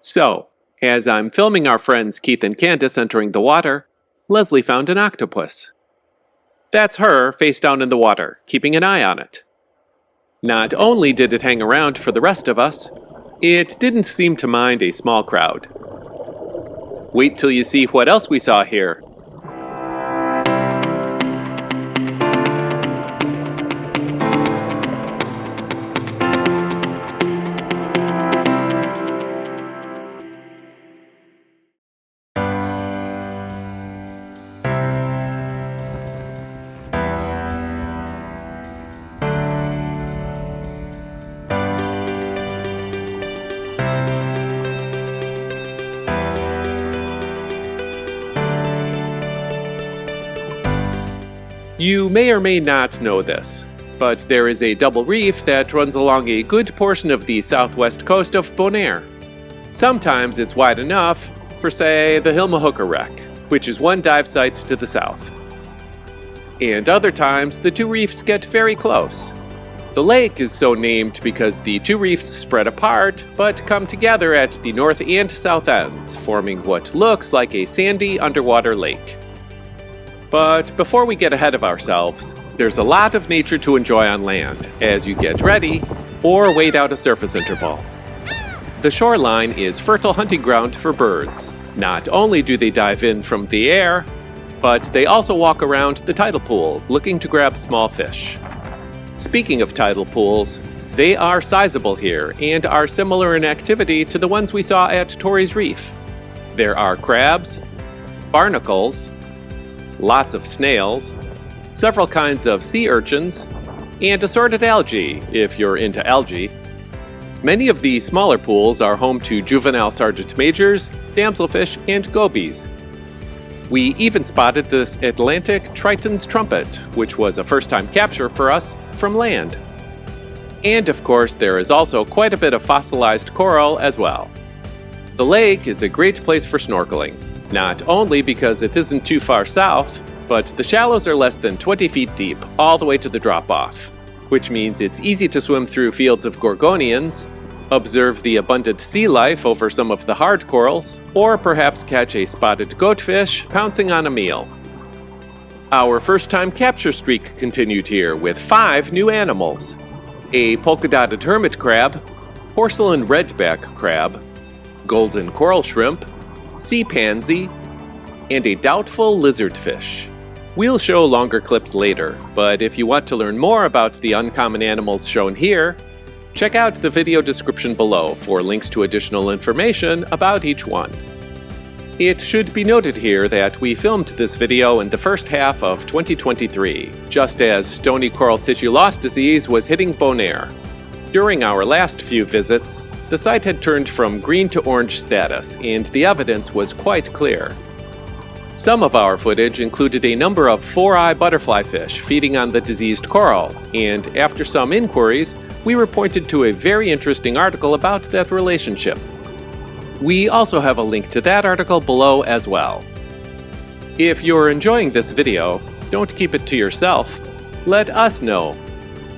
So, as I'm filming our friends Keith and Candace entering the water, Leslie found an octopus. That's her face down in the water, keeping an eye on it. Not only did it hang around for the rest of us, it didn't seem to mind a small crowd. Wait till you see what else we saw here. You may or may not know this, but there is a double reef that runs along a good portion of the southwest coast of Bonaire. Sometimes it's wide enough for, say, the Hilmahooker wreck, which is one dive site to the south. And other times, the two reefs get very close. The lake is so named because the two reefs spread apart, but come together at the north and south ends, forming what looks like a sandy underwater lake. But before we get ahead of ourselves, there's a lot of nature to enjoy on land as you get ready or wait out a surface interval. The shoreline is fertile hunting ground for birds. Not only do they dive in from the air, but they also walk around the tidal pools looking to grab small fish. Speaking of tidal pools, they are sizable here and are similar in activity to the ones we saw at Torrey's Reef. There are crabs, barnacles, lots of snails, several kinds of sea urchins, and assorted algae, if you're into algae. Many of the smaller pools are home to juvenile sergeant majors, damselfish, and gobies. We even spotted this Atlantic Triton's Trumpet, which was a first-time capture for us from land. And of course, there is also quite a bit of fossilized coral as well. The lake is a great place for snorkeling. Not only because it isn't too far south, but the shallows are less than 20 feet deep, all the way to the drop-off, which means it's easy to swim through fields of gorgonians, observe the abundant sea life over some of the hard corals, or perhaps catch a spotted goatfish pouncing on a meal. Our first-time capture streak continued here with 5 new animals: a polka-dotted hermit crab, porcelain redback crab, golden coral shrimp, sea pansy, and a doubtful lizardfish. We'll show longer clips later, but if you want to learn more about the uncommon animals shown here, check out the video description below for links to additional information about each one. It should be noted here that we filmed this video in the first half of 2023, just as stony coral tissue loss disease was hitting Bonaire. During our last few visits, the site had turned from green to orange status, and the evidence was quite clear. Some of our footage included a number of 4-eye butterfly fish feeding on the diseased coral, and after some inquiries, we were pointed to a very interesting article about that relationship. We also have a link to that article below as well. If you're enjoying this video, don't keep it to yourself. Let us know.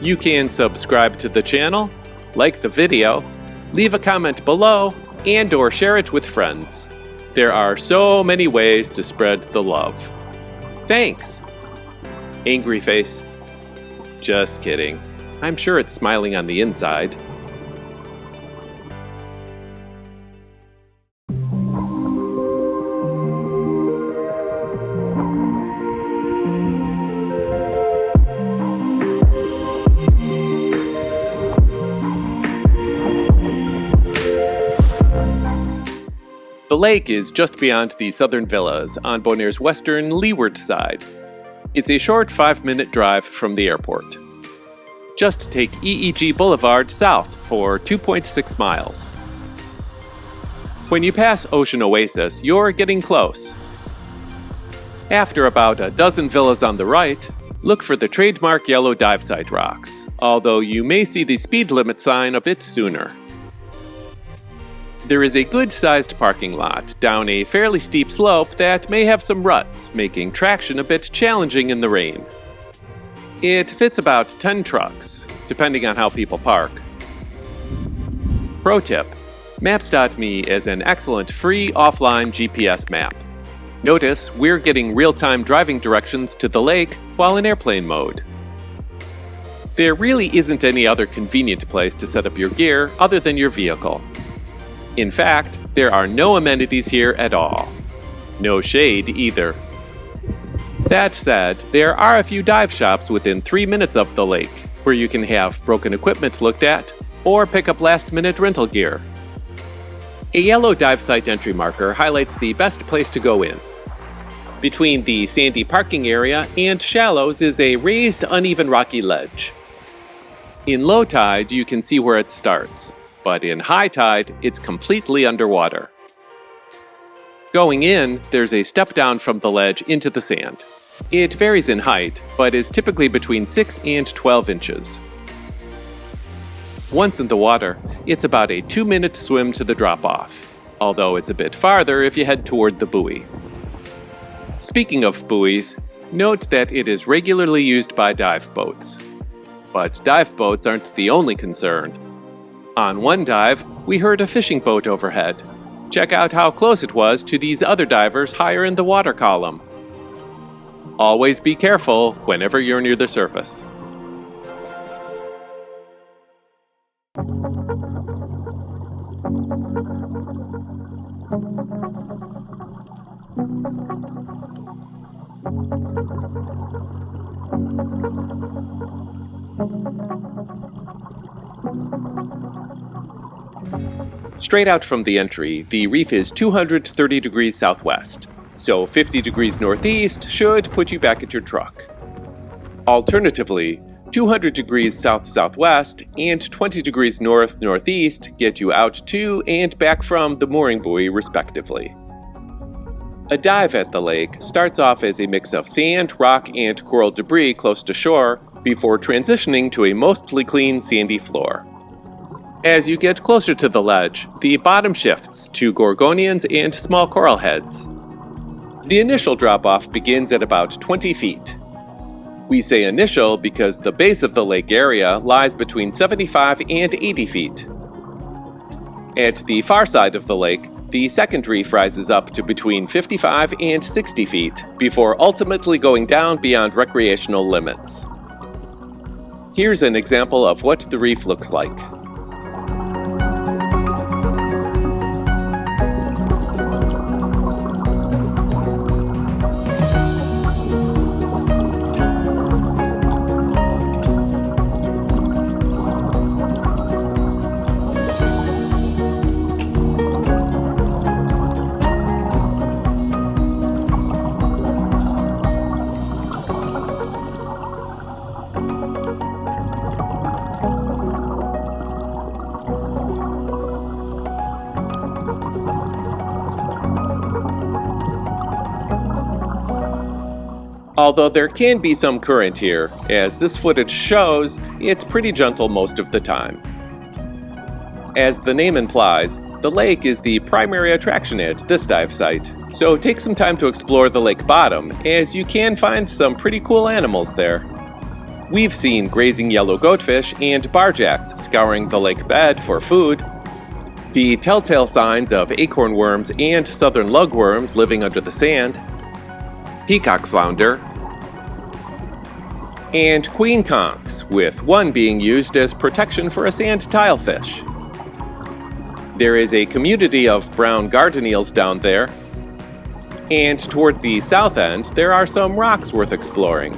You can subscribe to the channel, like the video, leave a comment below, and/or share it with friends. There are so many ways to spread the love. Thanks! Angry face. Just kidding. I'm sure it's smiling on the inside. The lake is just beyond the southern villas on Bonaire's western leeward side. It's a short 5-minute drive from the airport. Just take EEG Boulevard south for 2.6 miles. When you pass Ocean Oasis, you're getting close. After about a dozen villas on the right, look for the trademark yellow dive site rocks, although you may see the speed limit sign a bit sooner. There is a good-sized parking lot down a fairly steep slope that may have some ruts, making traction a bit challenging in the rain. It fits about 10 trucks, depending on how people park. Pro tip, Maps.me is an excellent free offline GPS map. Notice we're getting real-time driving directions to the lake while in airplane mode. There really isn't any other convenient place to set up your gear other than your vehicle. In fact, there are no amenities here at all. No shade either. That said, there are a few dive shops within 3 minutes of the lake, where you can have broken equipment looked at, or pick up last-minute rental gear. A yellow dive site entry marker highlights the best place to go in. Between the sandy parking area and shallows is a raised, uneven rocky ledge. In low tide, you can see where it starts, but in high tide, it's completely underwater. Going in, there's a step down from the ledge into the sand. It varies in height, but is typically between 6 and 12 inches. Once in the water, it's about a 2-minute swim to the drop-off, although it's a bit farther if you head toward the buoy. Speaking of buoys, note that it is regularly used by dive boats. But dive boats aren't the only concern. On one dive, we heard a fishing boat overhead. Check out how close it was to these other divers higher in the water column. Always be careful whenever you're near the surface. Straight out from the entry, the reef is 230 degrees southwest, so 50 degrees northeast should put you back at your truck. Alternatively, 200 degrees south-southwest and 20 degrees north-northeast get you out to and back from the mooring buoy, respectively. A dive at the lake starts off as a mix of sand, rock, and coral debris close to shore before transitioning to a mostly clean sandy floor. As you get closer to the ledge, the bottom shifts to gorgonians and small coral heads. The initial drop-off begins at about 20 feet. We say initial because the base of the lake area lies between 75 and 80 feet. At the far side of the lake, the second reef rises up to between 55 and 60 feet before ultimately going down beyond recreational limits. Here's an example of what the reef looks like. Although there can be some current here, as this footage shows, it's pretty gentle most of the time. As the name implies, the lake is the primary attraction at this dive site, so take some time to explore the lake bottom, as you can find some pretty cool animals there. We've seen grazing yellow goatfish and barjacks scouring the lake bed for food, the telltale signs of acorn worms and southern lugworms living under the sand, peacock flounder, and queen conchs, with one being used as protection for a sand tilefish. There is a community of brown garden eels down there, and toward the south end there are some rocks worth exploring.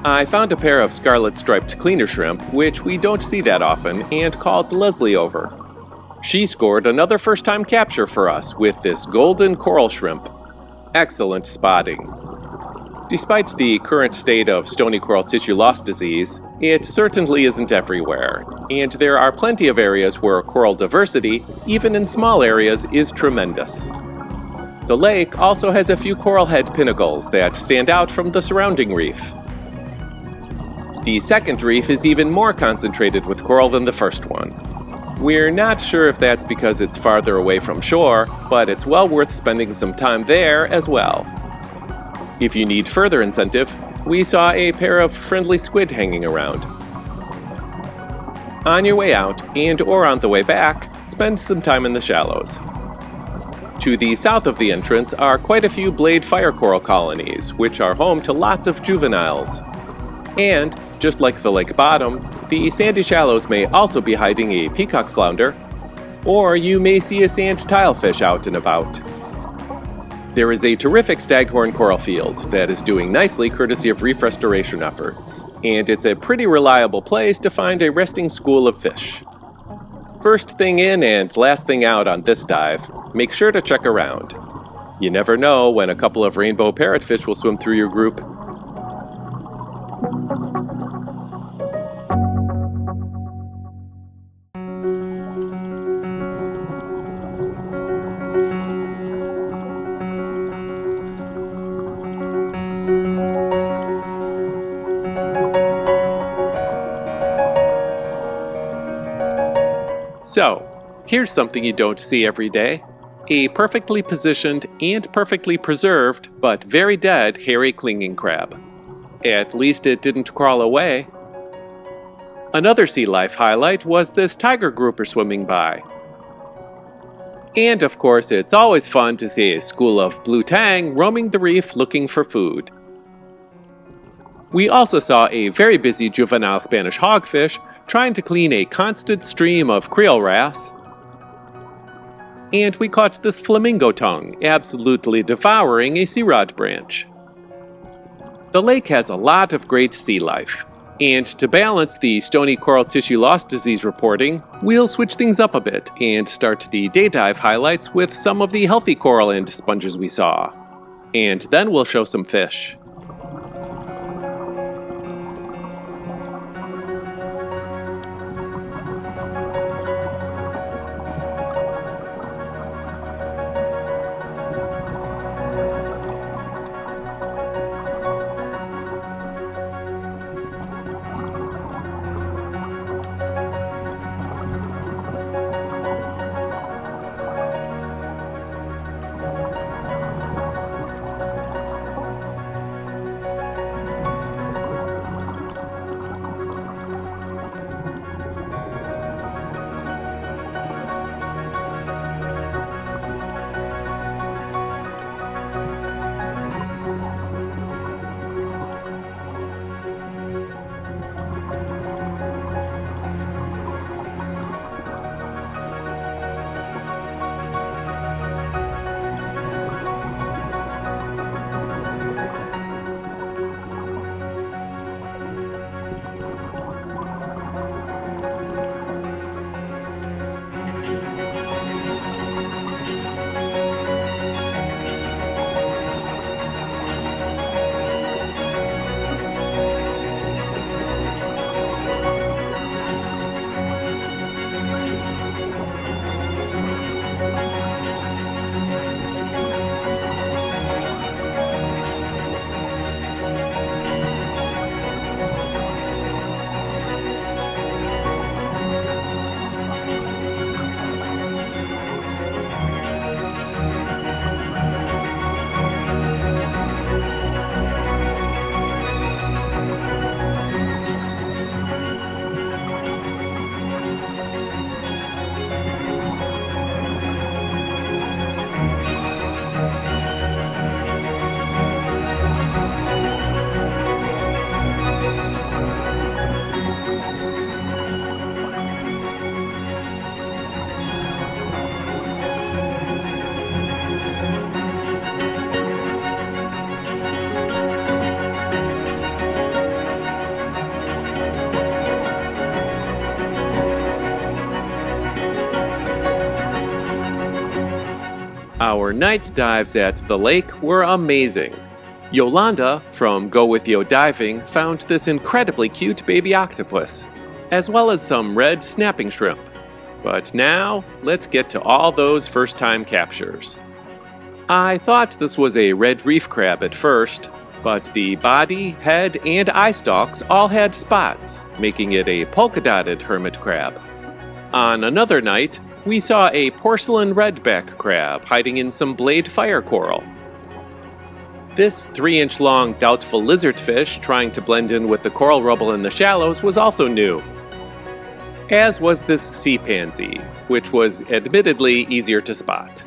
I found a pair of scarlet-striped cleaner shrimp, which we don't see that often, and called Leslie over. She scored another first-time capture for us with this golden coral shrimp. Excellent spotting. Despite the current state of stony coral tissue loss disease, it certainly isn't everywhere, and there are plenty of areas where coral diversity, even in small areas, is tremendous. The lake also has a few coral head pinnacles that stand out from the surrounding reef. The second reef is even more concentrated with coral than the first one. We're not sure if that's because it's farther away from shore, but it's well worth spending some time there as well. If you need further incentive, we saw a pair of friendly squid hanging around. On your way out, and or on the way back, spend some time in the shallows. To the south of the entrance are quite a few blade fire coral colonies, which are home to lots of juveniles. And, just like the lake bottom, the sandy shallows may also be hiding a peacock flounder, or you may see a sand tilefish out and about. There is a terrific staghorn coral field that is doing nicely courtesy of reef restoration efforts, and it's a pretty reliable place to find a resting school of fish. First thing in and last thing out on this dive, make sure to check around. You never know when a couple of rainbow parrotfish will swim through your group. So, here's something you don't see every day. A perfectly positioned and perfectly preserved, but very dead hairy clinging crab. At least it didn't crawl away. Another sea life highlight was this tiger grouper swimming by. And of course, it's always fun to see a school of blue tang roaming the reef looking for food. We also saw a very busy juvenile Spanish hogfish trying to clean a constant stream of Creole wrasse. And we caught this flamingo tongue absolutely devouring a sea rod branch. The lake has a lot of great sea life, and to balance the stony coral tissue loss disease reporting, we'll switch things up a bit and start the day dive highlights with some of the healthy coral and sponges we saw. And then we'll show some fish. Our night dives at the lake were amazing. Yolanda from Go With Yo Diving found this incredibly cute baby octopus, as well as some red snapping shrimp. But now, let's get to all those first-time captures. I thought this was a red reef crab at first, but the body, head, and eye stalks all had spots, making it a polka-dotted hermit crab. On another night, we saw a porcelain redback crab hiding in some blade fire coral. This 3-inch long doubtful lizardfish trying to blend in with the coral rubble in the shallows was also new. as was this sea pansy, which was admittedly easier to spot.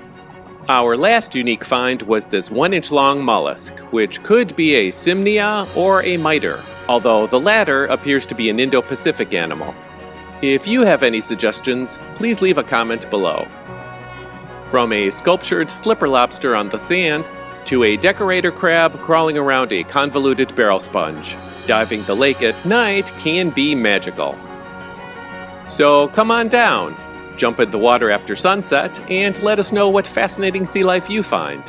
Our last unique find was this 1-inch long mollusk, which could be a Simnia or a miter, although the latter appears to be an Indo-Pacific animal. If you have any suggestions, please leave a comment below. From a sculptured slipper lobster on the sand, to a decorator crab crawling around a convoluted barrel sponge, diving the lake at night can be magical. So come on down, jump in the water after sunset, and let us know what fascinating sea life you find.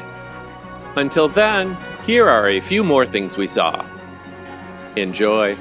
Until then, here are a few more things we saw. Enjoy!